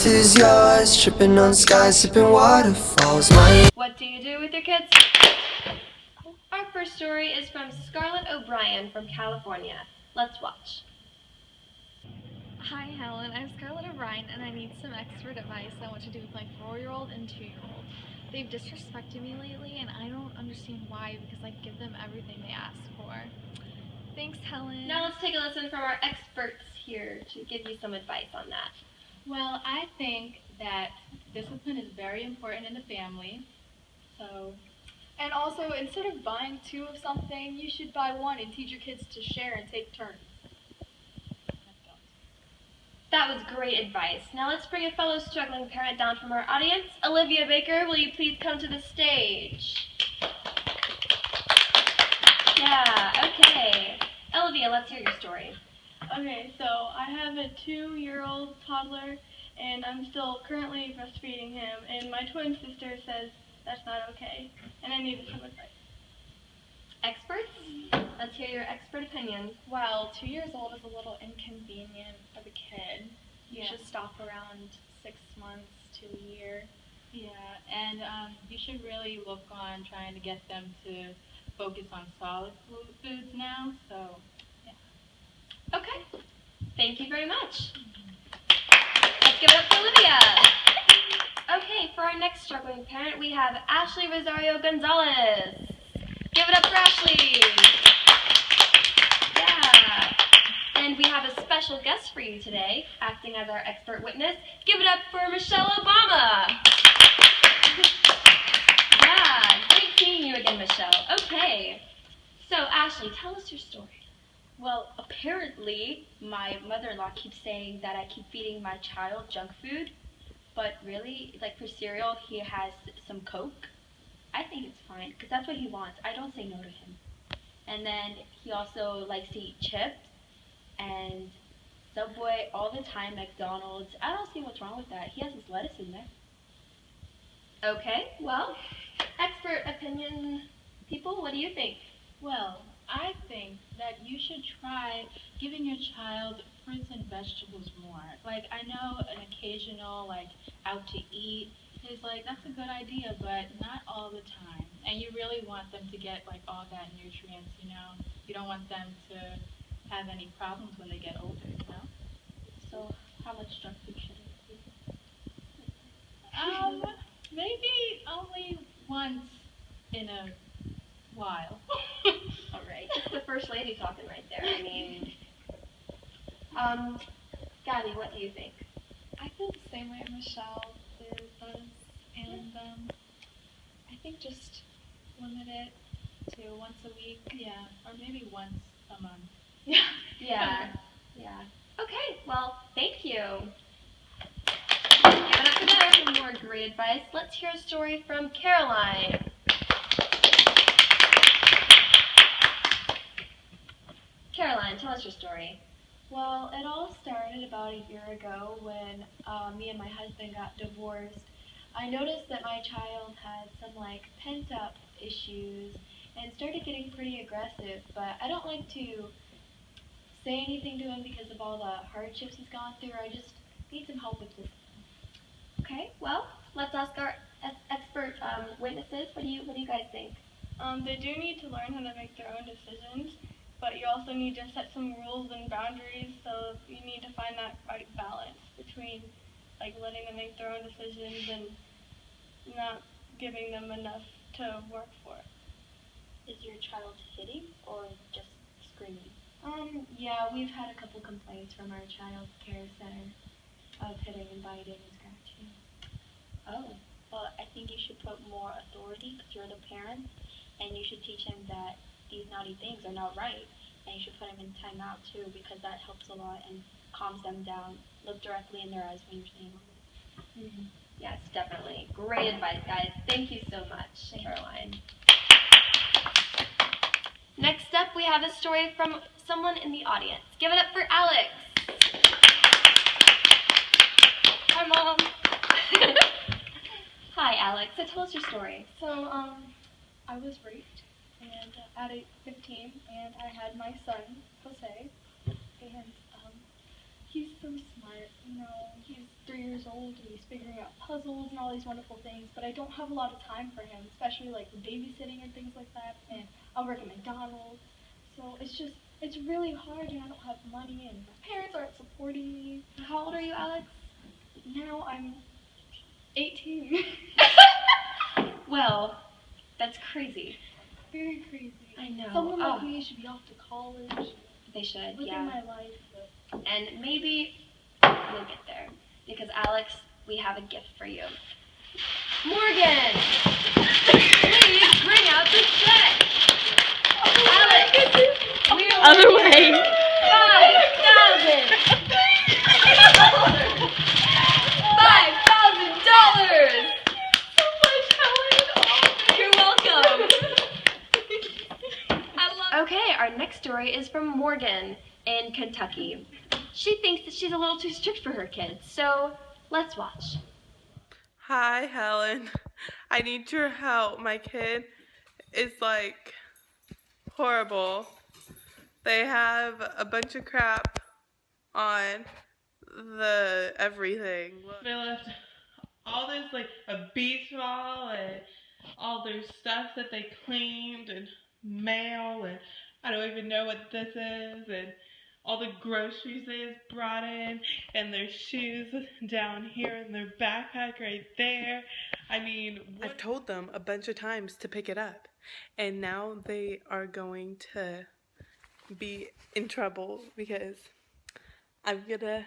life is yours, tripping on skies, sipping waterfalls. What do you do with your kids? Our first story is from Scarlett O'Brien from California. Let's watch. Hi Helen, I'm Scarlett O'Brien and I need some expert advice on what to do with my 4-year-old and 2-year-old. They've disrespected me lately and I don't understand why because I give them everything they ask for. Thanks, Helen. Now let's take a listen from our experts here to give you some advice on that. Well, I think that discipline is very important in the family. And also, instead of buying 2 of something, you should buy 1 and teach your kids to share and take turns. That was great advice. Now let's bring a fellow struggling parent down from our audience. Olivia Baker, will you please come to the stage? Yeah, okay. Olivia, let's hear your story. Okay, so I have a 2-year-old toddler, and I'm still currently breastfeeding him, and my twin sister says that's not okay, and I needed some advice. Experts? Let's hear your expert opinion. Well, 2 years old is a little inconvenient for the kid. You should stop around 6 months to a year. Yeah, and you should really look on trying to get them to focus on solid foods now, so yeah. Okay, thank you very much. Let's give it up for Olivia. Okay, for our next struggling parent, we have Ashley Rosario Gonzalez. Give it up for Ashley. Yeah. And we have a special guest for you today, acting as our expert witness. Give it up for Michelle Obama. Yeah, great seeing you again, Michelle. Okay, so Ashley, tell us your story. Well, apparently, my mother-in-law keeps saying that I keep feeding my child junk food, but really, like for cereal, he has some Coke. I think it's fine, because that's what he wants. I don't say no to him. And then he also likes to eat chips and Subway all the time, McDonald's. I don't see what's wrong with that. He has his lettuce in there. Okay, well, expert opinion people, what do you think? Well, I think that you should try giving your child fruits and vegetables more. Like, I know an occasional, out to eat is that's a good idea, but not all the time. And you really want them to get all that nutrients, You don't want them to have any problems when they get older, So, how much junk food should I eat? Maybe only once in a while. All right, it's the first lady talking right there. I mean, Gabby, what do you think? I feel the same way Michelle does, and I think just limit it to once a week. Yeah, or maybe once a month. Yeah. Okay, well, thank you. Give it up for them for more great advice. Let's hear a story from Caroline. Caroline, tell us your story. Well, it all started about a year ago when me and my husband got divorced. I noticed that my child had some pent-up issues and started getting pretty aggressive, but I don't like to say anything to him because of all the hardships he's gone through. I just need some help with this. Okay, well, let's ask our expert witnesses. What do you guys think? They do need to learn how to make their own decisions, but you also need to set some rules and boundaries, so you need to find that right balance between letting them make their own decisions and not giving them enough to work for. Is your child hitting or just screaming? Yeah, we've had a couple complaints from our child care center of hitting and biting and scratching. Oh, well, I think you should put more authority because you're the parent, and you should teach him that these naughty things are not right, and you should put him in timeout too because that helps a lot and calms them down. Look directly in their eyes when you're saying all this. Mm-hmm. Yes, definitely. Great advice, guys. Thank you so much, Caroline. Next up, we have a story from someone in the audience. Give it up for Alex. Hi, Mom. Hi, Alex. So tell us your story. So, I was raped and at 15, and I had my son, Jose, and he's so smart, you know, he's 3 years old and he's figuring out puzzles and all these wonderful things, but I don't have a lot of time for him, especially like with babysitting and things like that, and I'll work at McDonald's, so it's really hard and I don't have money and my parents aren't supporting me. How old are you, Alex? Now I'm 18. Well, that's crazy. Very crazy. I know. Someone like me should be off to college. They should, Living yeah. my life. But And maybe you'll get there. Because Alex, we have a gift for you. Morgan! Please bring out the check! Alex! We are Other way. $5,000! $5,000! So much, Helen! You're welcome! Okay, our next story is from Morgan in Kentucky. She thinks that she's a little too strict for her kids, so let's watch. Hi, Helen. I need your help. My kid is like horrible. They have a bunch of crap on the everything. They left all this like a beach ball and all their stuff that they cleaned and mail, and I don't even know what this is, and all the groceries they brought in, and their shoes down here, and their backpack right there. I mean, I've told them a bunch of times to pick it up, and now they are going to be in trouble because I'm gonna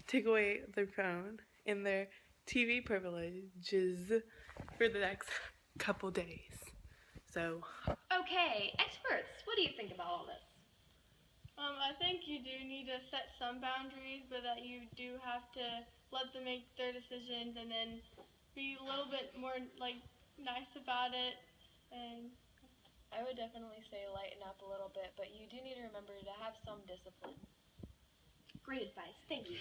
take away their phone and their TV privileges for the next couple days. So, Okay, experts, what do you think about all this? I think you do need to set some boundaries, but that you do have to let them make their decisions and then be a little bit more like nice about it. And I would definitely say lighten up a little bit, but you do need to remember to have some discipline. Great advice, thank you.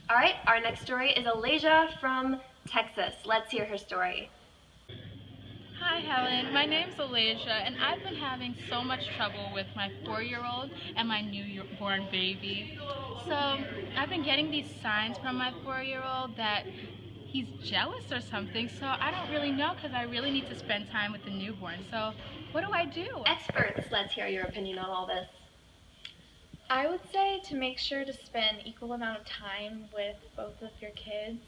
All right, our next story is Alasia from Texas. Let's hear her story. Hi Helen, my name's Alasia, and I've been having so much trouble with my 4-year-old and my newborn baby. So I've been getting these signs from my 4-year-old that he's jealous or something, so I don't really know because I really need to spend time with the newborn. So what do I do? Experts, let's hear your opinion on all this. I would say to make sure to spend equal amount of time with both of your kids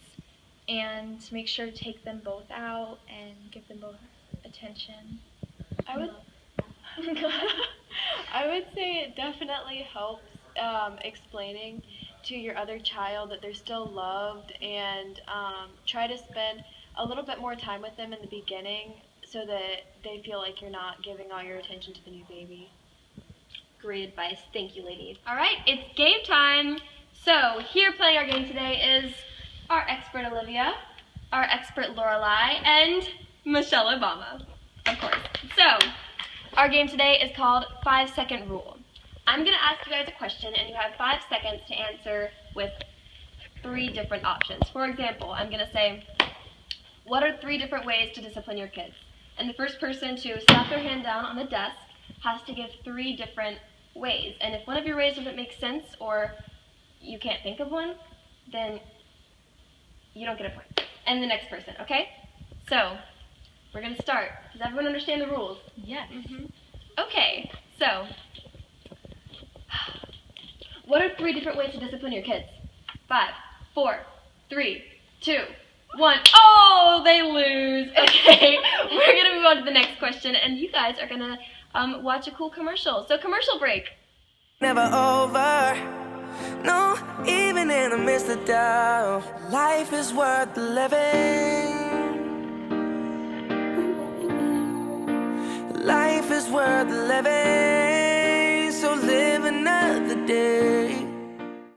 and to make sure to take them both out and give them both attention. I would say it definitely helps explaining to your other child that they're still loved, and try to spend a little bit more time with them in the beginning so that they feel like you're not giving all your attention to the new baby. Great advice, thank you ladies. All right, it's game time. So here playing our game today is our expert Olivia, our expert Lorelai, and Michelle Obama, of course. So our game today is called 5-second rule. I'm going to ask you guys a question, and you have 5 seconds to answer with 3 different options. For example, I'm going to say, what are 3 different ways to discipline your kids? And the first person to slap their hand down on the desk has to give 3 different ways. And if one of your ways doesn't make sense or you can't think of one, then you don't get a point. And the next person, okay? So, we're going to start. Does everyone understand the rules? Yes. Okay, so, what are 3 different ways to discipline your kids? 5, 4, 3, 2, 1. Oh, they lose. Okay, we're going to move on to the next question, and you guys are going to watch a cool commercial. So, commercial break. Never over, no, even in the midst of doubt. Life is worth living.